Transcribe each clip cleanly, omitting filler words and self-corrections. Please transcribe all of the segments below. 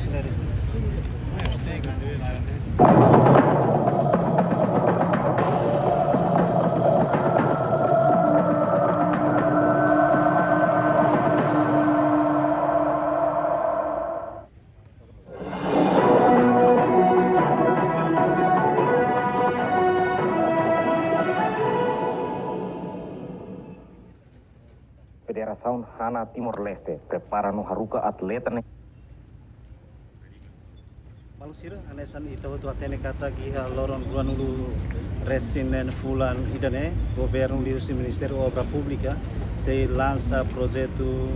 sendiri. Federação Hana Timor-Leste prepara no Haruka atleta Malusira anesan ito tu atene kata giha loron guanulu resinen fulan idane governo liusi Ministério Obra Pública se lança projeto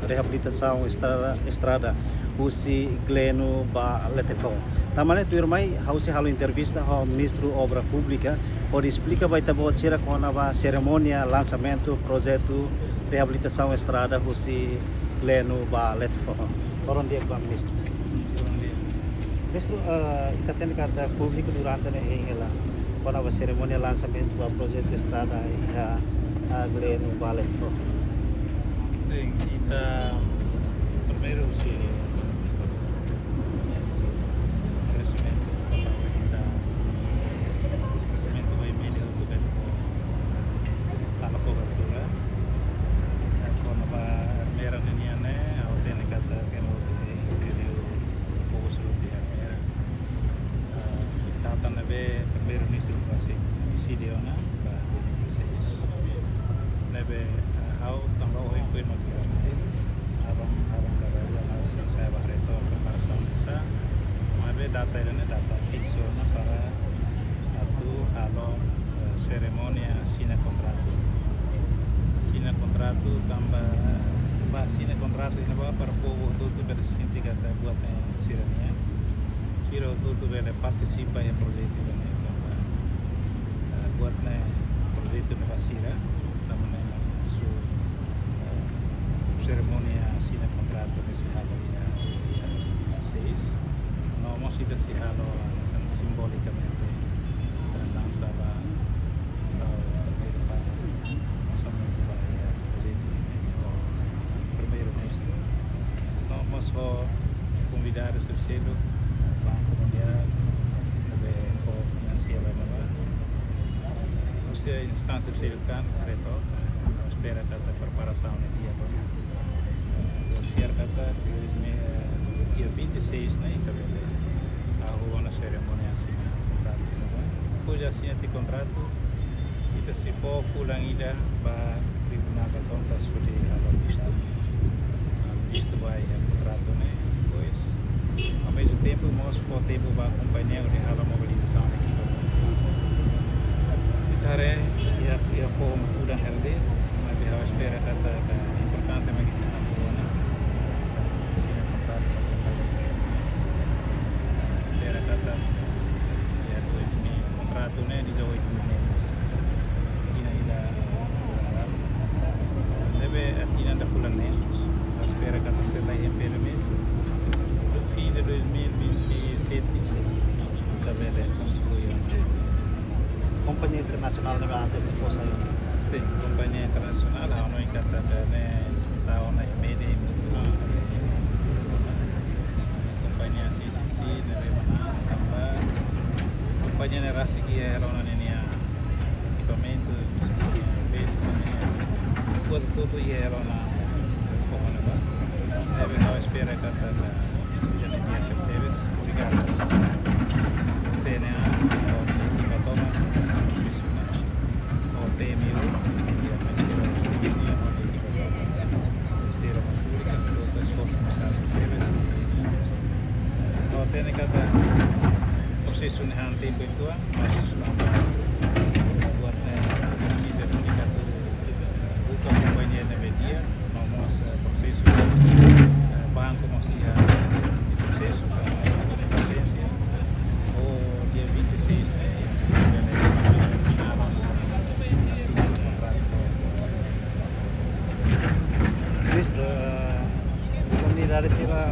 reabilitação estrada usi gleno ba letefon. Tamane tu irmai hausi halu entrevista ao ministro Obra Pública onde explica vai tabo tira com a cerimônia lançamento projeto reabilitação estrada usi gleno ba letefon. Loron dia com ministro. Ministro, kita tem kata público durante a hingela quando a cerimônia lançamento do projeto estrada a Gleno Vale. Sim, kita primeiro se crescimento kita momento vai melhor do que a cobertura quando a primeira linha né a tem kata que no ele o solução data nebe primeiro ministro kasih decidiu na para 2016 nebe how tambah orang foi no dia abang kagak saya bahreto para sama nebe data ini data fixo na para atu halo ceremonia sina contrato tambah sina contrato ini bawa para povo tudo presidente kata buat sirania Siro tudo bem participa em projeto né buat né projeto na Basira namanya su ceremonia assina contrato nesse halo dia 6 nós ida se halo simbolicamente lançava primeiro ministro nós convidar o seu selo Banco Mundial, finansial Você instância silakan reto, espera kata preparação no dia kata dia 26 na ikabele. Ako na ceremonia assim contrato Hoje assim esse contrato ita se for fulang ida ba tribunal de contas sudah ada visto vai contrato né depois ao mesmo tempo nós for tempo para acompanhar o rehalo mobilização aqui itare ia for udah herde mas dia espera kata importante bagi kita buana sini contrato espera kata ya tu ini contrato né di Jawa itu ina ila deve ina da fulan né espera kata setelah implement fim de 2027 tabela concluiu. Companhia internacional de antes de fosse aí. Sim, companhia internacional a não encanta né tá na media companhia CCC né mana tambah companhia nerasi que era uma linha equipamento buat tudo e era na como né deve não espera kata jadi dia september obrigado CNA o toma o TMU tem kata proses unihan tempo itu mas buat presiden indikator bukan kompannya media nomor proses bahan komersial proses oh dia 26 Ministro, comunidade sila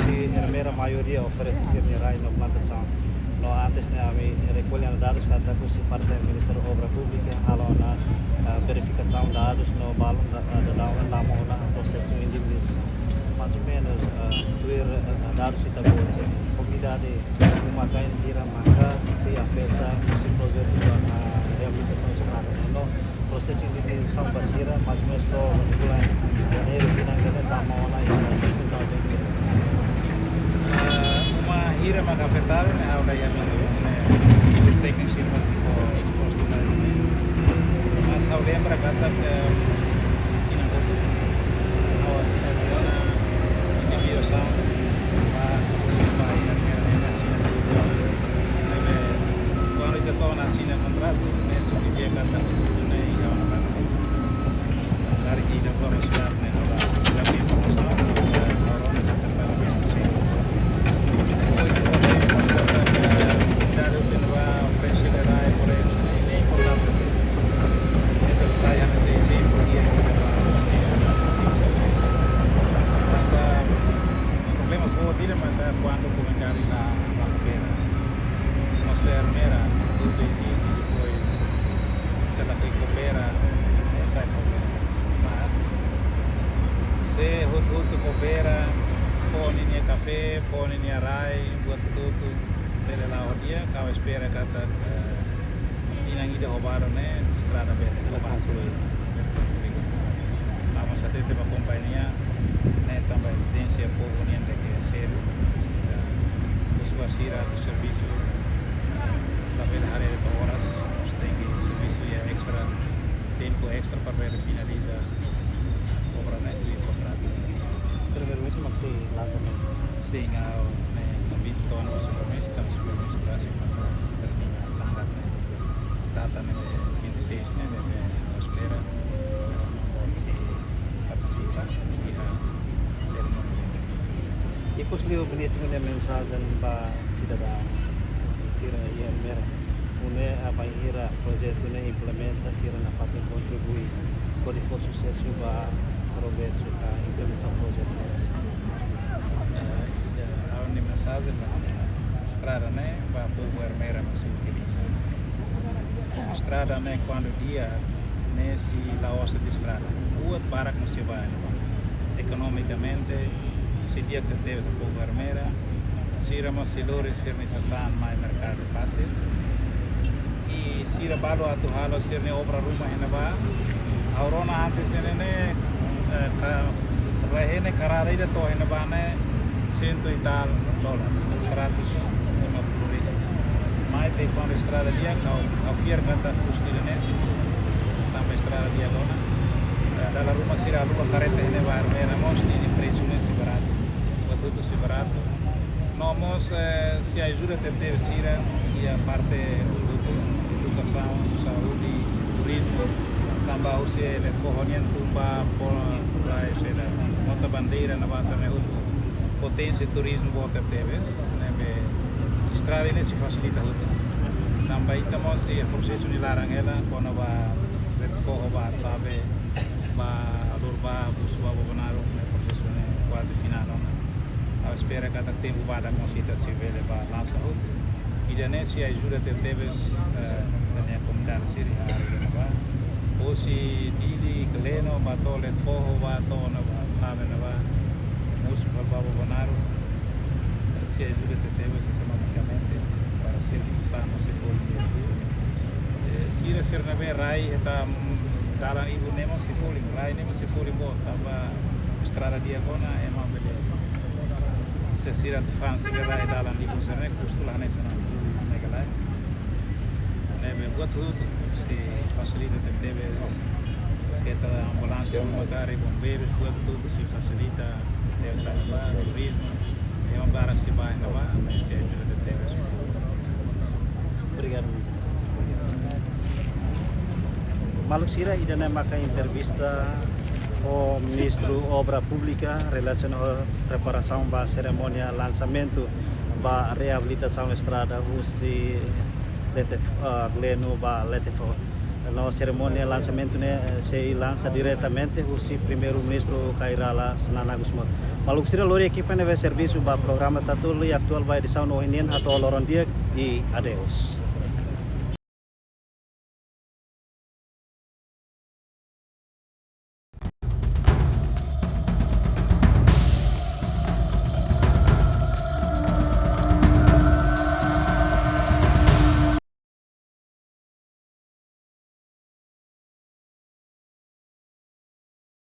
si Hermera maioria oferece serviços na plantação. No antes né me recolhem dados kata ku si parte do Ministério da Obra Pública halo na verificação dados no balão da damo na processo individual. Mais ou menos tu concluir dados kita buat comunidade memakai tira maka se afeta esse projeto da reabilitação estrada. No processo de reabilitação basira, mas nós estamos bulan janeiro finalmente estamos na uma hira magafetada na aula ya minggu taking service for exposed to mas how lembra kata kinangkutu awas na video sound quando eu estou na assina contrato né sobre dia kata tunai kawan kawan dari kita koreksian né ora lebih proposal orang kata pada dari penwa presiderai por ini importante itu saya nanti sih pergi problemas como tira manda quando comentar na pena no ser mera do dia depois cada que coopera essa é problema mas se outro coopera fone ni café fone ni arai buat tudo pela lá o dia kau espera kata inang ida hobaro ne estrada bene la passo vamos a ter uma companhia né também exigência povo nem de que ser sua sira do serviço também área de horas tem que serviço é extra tempo extra para finalizar obra né e contrato primeiro mês maksi lançamento sim ao né convite tono suplemento estamos administração para terminar tanggal data né 26 né deve espera participa e cerimônia. E posterior ministro ne mensagem para cidadão sira ia mera une apa ira projeto ne implementa sira na parte contribui para o sucesso para progresso da implementação do projeto. A mensagem estrada né para povo armeira masih utiliza. Estrada né quando dia nesse laosa de estrada buat para que se vai economicamente se dia que teve o povo armeira sira masilore ser necessário mais mercado fácil e sira balo atu halo ser ne obra rumah ena ba aurona antes ne rehene karara ida to ena ba ne $100 e tal dólares 150 ribu mais tem quando estrada dia kau fier kata custo ne também estrada dia dona dalam rumah sira lupa careta ene ba armeira mos ni preço ne se barato tudo se barato nomos se ajuda a ter sira e a parte educação saúde turismo também o se ele fornecendo para ser outra bandeira na base me potência turismo volta teve né estrada ini se facilita tudo também estamos e o processo de larangela quando vai recorrer vai sabe vai lurba buswa bonaru né processo né quase final a espera que até tempo vai dar uma cita se vê para lançar o e já nesse ajuda ter teves da comunidade síria ou se dili keleno batole forro bato na sabe na ba música para bonaru se ajuda ter teves economicamente para ser necessário se for Sira ser na be rai eta dalam ibu nemo si fuling rai nemo si fuling bo taba estrada diagona emang bele se sira tu fan si rai dalam ibu serne kustulah ne sana negalai nebe buat tudo si facilita teve kita ambulância magari bombeiros buat tudo si facilita teve trabalho turismo emang barang si bain na ba si ajuda teve Obrigado, ministro. Malu sira idana maka entrevista o ministro obra pública relacionado preparação para cerimônia lançamento para reabilitação estrada usi lete gleno ba lete no cerimônia lançamento ne se lança diretamente usi primeiro ministro Kairala Senana Gusman. Malu sira lori equipa neve serviço ba programa tatul e atual vai edição no inen atau loron dia e adeus.